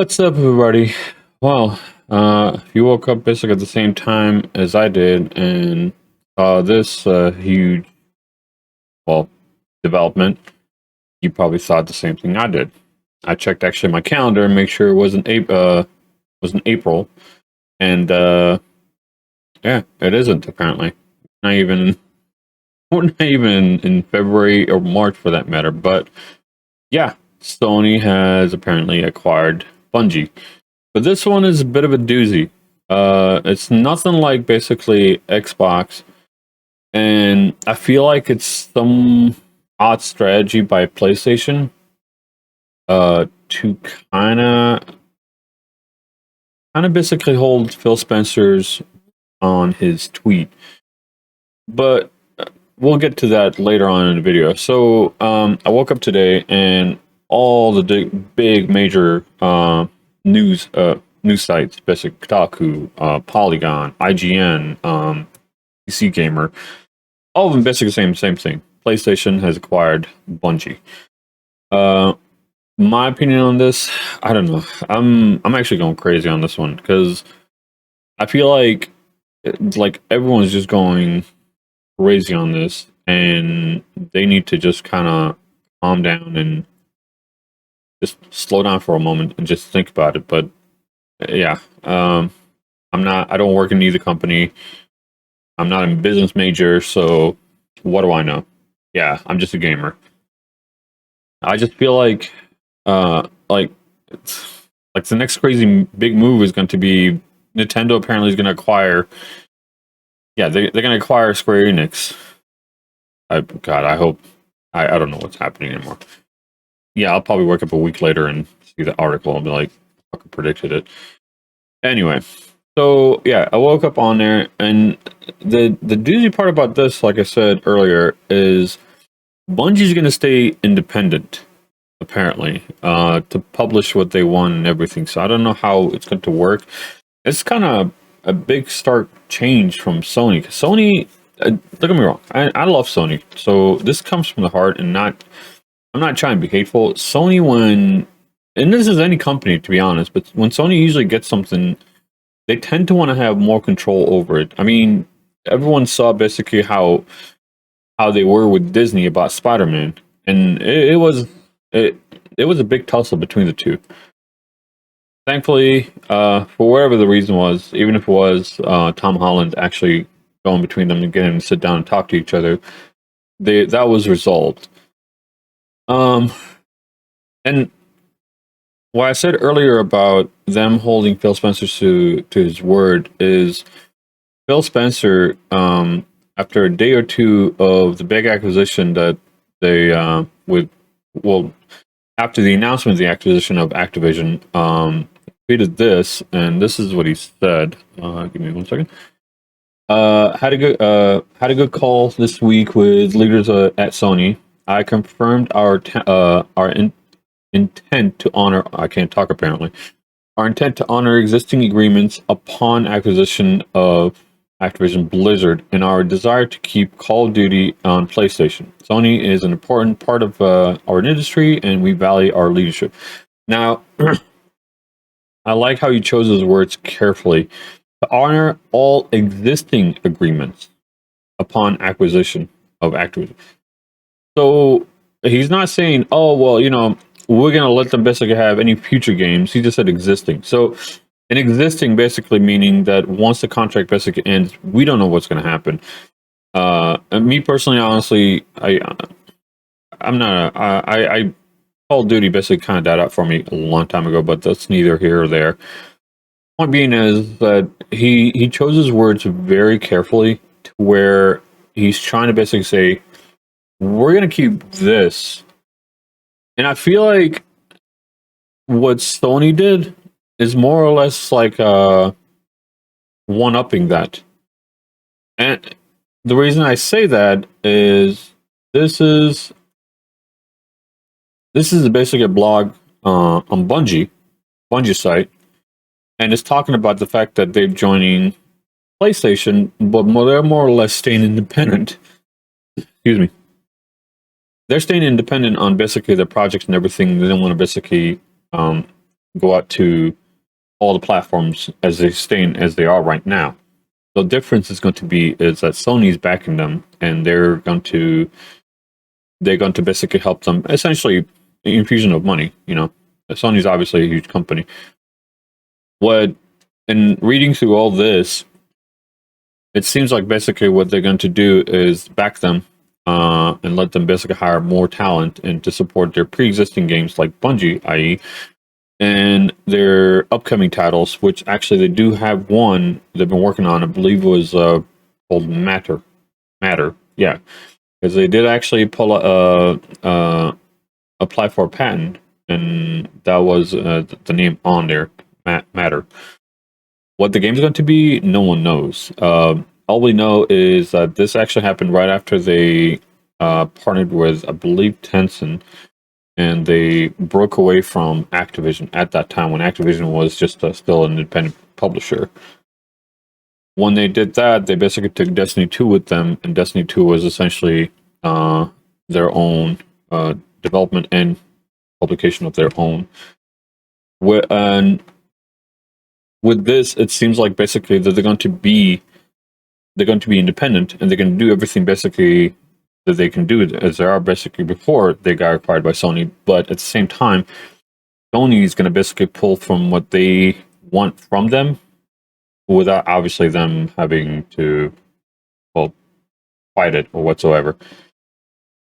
What's up, everybody? Well, if you woke up basically at the same time as I did and saw this huge, well, development, you probably thought the same thing I did. I checked actually my calendar and make sure it wasn't April, and yeah, it isn't apparently. Not even, we're not even in February or March for that matter. But yeah, Sony has apparently acquired Bungie. But this one is a bit of a doozy. It's nothing like basically Xbox, and I feel like it's some odd strategy by PlayStation to kind of basically hold Phil Spencer's on his tweet. But we'll get to that later on in the video. So I woke up today and all the big major news sites, basically Kotaku, Polygon, IGN, PC Gamer, all of them basically saying the same thing. PlayStation has acquired Bungie. My opinion on this, I don't know. I'm actually going crazy on this one because I feel like everyone's just going crazy on this, and they need to just kind of calm down and just slow down for a moment and just think about it. But yeah, I don't work in either company. I'm not a business major, so what do I know? Yeah, I'm just a gamer. I just feel it's like the next crazy big move is going to be Nintendo apparently is going to acquire. Yeah, they're going to acquire Square Enix. I hope. I don't know what's happening anymore. Yeah, I'll probably wake up a week later and see the article and be like, fucking predicted it. Anyway, so yeah, I woke up on there, and the doozy part about this, like I said earlier, is Bungie's going to stay independent, apparently, to publish what they want and everything. So I don't know how it's going to work. It's kind of a big stark change from Sony. Sony, don't get me wrong, I love Sony, so this comes from the heart, and I'm not trying to be hateful. Sony, and this is any company to be honest, but when Sony usually gets something, they tend to want to have more control over it. I mean, everyone saw basically how they were with Disney about Spider-Man, and it was a big tussle between the two. Thankfully, for whatever the reason was, even if it was Tom Holland actually going between them and getting them to sit down and talk to each other, that was resolved. And what I said earlier about them holding Phil Spencer to his word is Phil Spencer, after a day or two of the big acquisition that they after the announcement of the acquisition of Activision, tweeted this, and this is what he said. Give me 1 second. Had a good call this week with leaders at Sony. I confirmed our intent to honor. I can't talk apparently. Our intent to honor existing agreements upon acquisition of Activision Blizzard, and our desire to keep Call of Duty on PlayStation. Sony is an important part of our industry, and we value our leadership. Now, I like how he chose his words carefully. To honor all existing agreements upon acquisition of Activision. So he's not saying, oh, well, we're going to let them basically have any future games. He just said existing. So an existing basically meaning that once the contract basically ends, we don't know what's going to happen. And me personally, honestly, I'm not, I Call of Duty basically kind of died out for me a long time ago, but that's neither here or there. Point being is that he chose his words very carefully to where he's trying to basically say, we're going to keep this. And I feel like what Sony did is more or less like one-upping that. And the reason I say that is this is basically a blog on Bungie site, and it's talking about the fact that they're joining PlayStation, but they're more or less staying independent. Excuse me. They're staying independent on basically their projects and everything. They don't want to basically go out to all the platforms as they are right now. The difference is going to be is that Sony's backing them, and they're going to basically help them, essentially infusion of money. Sony's obviously a huge company. What in reading through all this, it seems like basically what they're going to do is back them and let them basically hire more talent and to support their pre-existing games like Bungie, i.e., and their upcoming titles, which actually they do have one they've been working on. I believe it was called Matter, yeah, because they did actually pull apply for a patent, and that was the name on there, Matter. What the game's going to be, no one knows. All we know is that this actually happened right after they partnered with, I believe, Tencent, and they broke away from Activision at that time when Activision was just still an independent publisher. When they did that, they basically took Destiny 2 with them, and Destiny 2 was essentially their own development and publication of their own. And with this, it seems like basically that they're going to be independent, and they're going to do everything basically that they can do as they are basically before they got acquired by Sony. But at the same time, Sony is going to basically pull from what they want from them without obviously them having to, well, fight it or whatsoever.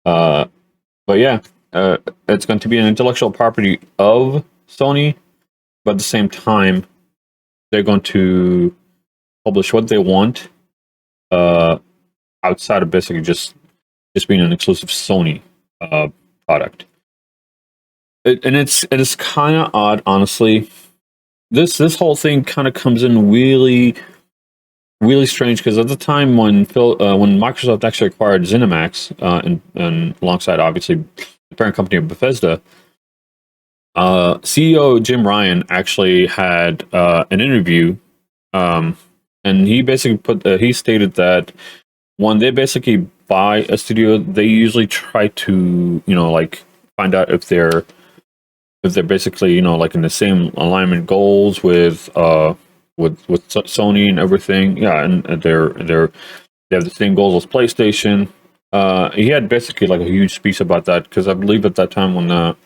But yeah, it's going to be an intellectual property of Sony, but at the same time, they're going to publish what they want outside of basically just being an exclusive Sony product. It is kind of odd, honestly. This whole thing kind of comes in really, really strange because at the time when Microsoft actually acquired ZeniMax and alongside obviously the parent company of Bethesda, CEO Jim Ryan actually had an interview, and he basically he stated that when they basically buy a studio, they usually try to like find out if they're basically like in the same alignment goals with Sony and everything. Yeah, and they have the same goals as PlayStation. He had basically like a huge speech about that because I believe at that time when the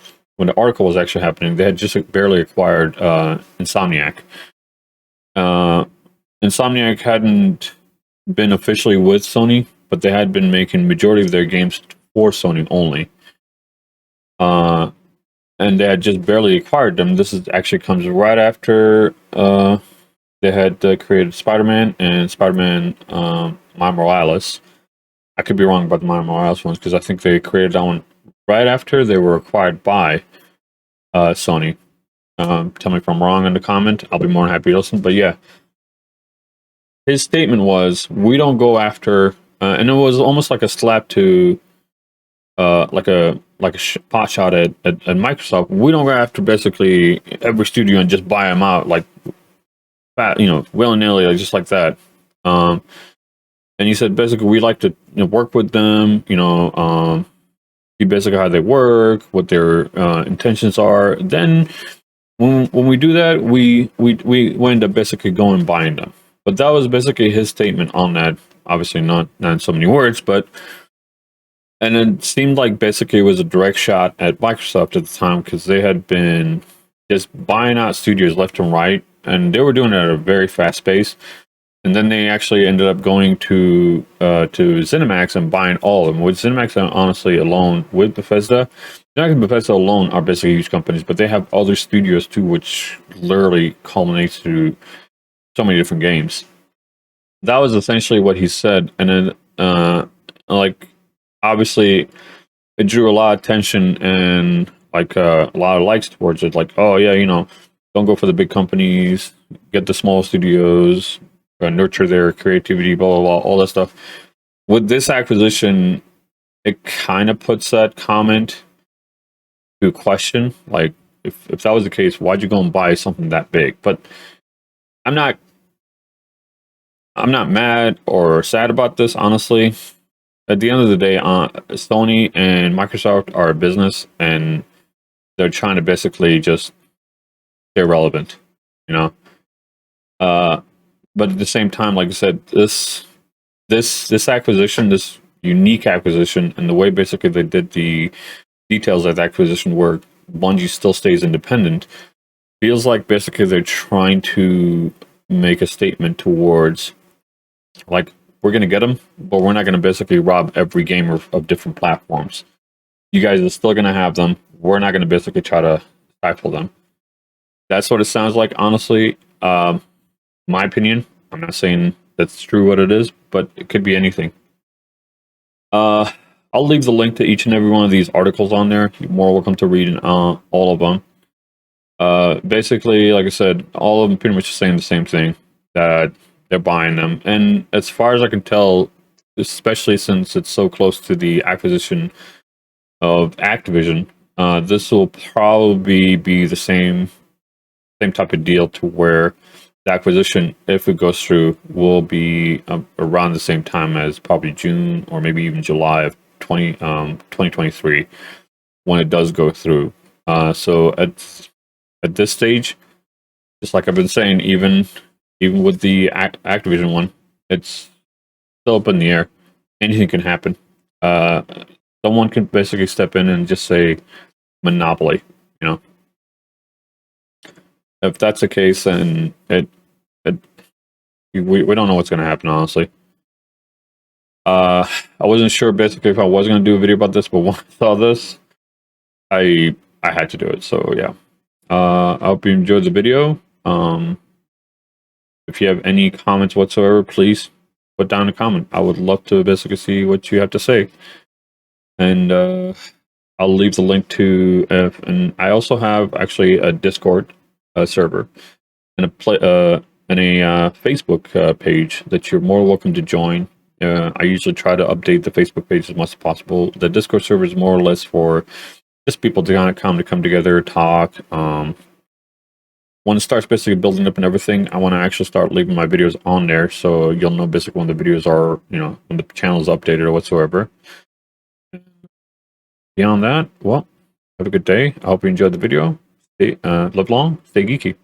article was actually happening, they had just barely acquired Insomniac. Insomniac hadn't been officially with Sony, but they had been making majority of their games for Sony only. And they had just barely acquired them. This actually comes right after they had created Spider-Man and Spider-Man Miles Morales. I could be wrong about the Miles Morales ones because I think they created that one right after they were acquired by Sony. Tell me if I'm wrong in the comment. I'll be more than happy to listen. But yeah, his statement was, "We don't go after," and it was almost like a slap to, like a pot shot at Microsoft. We don't go after basically every studio and just buy them out like, willy nilly, like, just like that. And he said basically we like to work with them, see basically how they work, what their intentions are. Then when we do that, we end up basically going and buying them. But that was basically his statement on that. Obviously not in so many words, but and it seemed like basically it was a direct shot at Microsoft at the time because they had been just buying out studios left and right, and they were doing it at a very fast pace. And then they actually ended up going to ZeniMax and buying all of them. With ZeniMax, honestly, alone with Bethesda, ZeniMax and Bethesda alone are basically huge companies, but they have other studios too, which literally culminates to so many different games. That was essentially what he said, and then obviously it drew a lot of attention and like a lot of likes towards it. Like, oh yeah, don't go for the big companies, get the small studios. Nurture their creativity, blah, blah, blah, all that stuff. With this acquisition, it kind of puts that comment to question. Like, if that was the case, why'd you go and buy something that big? But I'm not mad or sad about this, honestly. At the end of the day, Sony and Microsoft are a business, and they're trying to basically just irrelevant, you know. But at the same time, like I said, this acquisition, this unique acquisition, and the way basically they did the details of the acquisition, where Bungie still stays independent, feels like basically they're trying to make a statement towards, like, we're going to get them, but we're not going to basically rob every gamer of different platforms. You guys are still going to have them. We're not going to basically try to stifle them. That's what it sounds like, honestly. My opinion. I'm not saying that's true what it is, but it could be anything. I'll leave the link to each and every one of these articles on there. You're more welcome to read all of them. Basically, like I said, all of them pretty much saying the same thing, that they're buying them. And as far as I can tell, especially since it's so close to the acquisition of Activision, this will probably be the same type of deal, to where the acquisition, if it goes through, will be around the same time as probably June or maybe even July of 2023 when it does go through. So at this stage, just like I've been saying, even with the Activision one, it's still up in the air. Anything can happen. Someone can basically step in and just say monopoly. You know, if that's the case, then we don't know what's going to happen. Honestly, I wasn't sure basically if I was going to do a video about this, but when I saw this, I had to do it. So yeah. I hope you enjoyed the video. If you have any comments whatsoever, please put down a comment. I would love to basically see what you have to say. And I'll leave the link to, and I also have actually a Discord server and a Facebook page that you're more welcome to join. I usually try to update the Facebook page as much as possible. The Discord server is more or less for just people to kind of come together, talk. When it starts basically building up and everything, I want to actually start leaving my videos on there, so you'll know basically when the videos are, when the channel is updated or whatsoever. Beyond that, well, have a good day. I hope you enjoyed the video. Live long, stay geeky.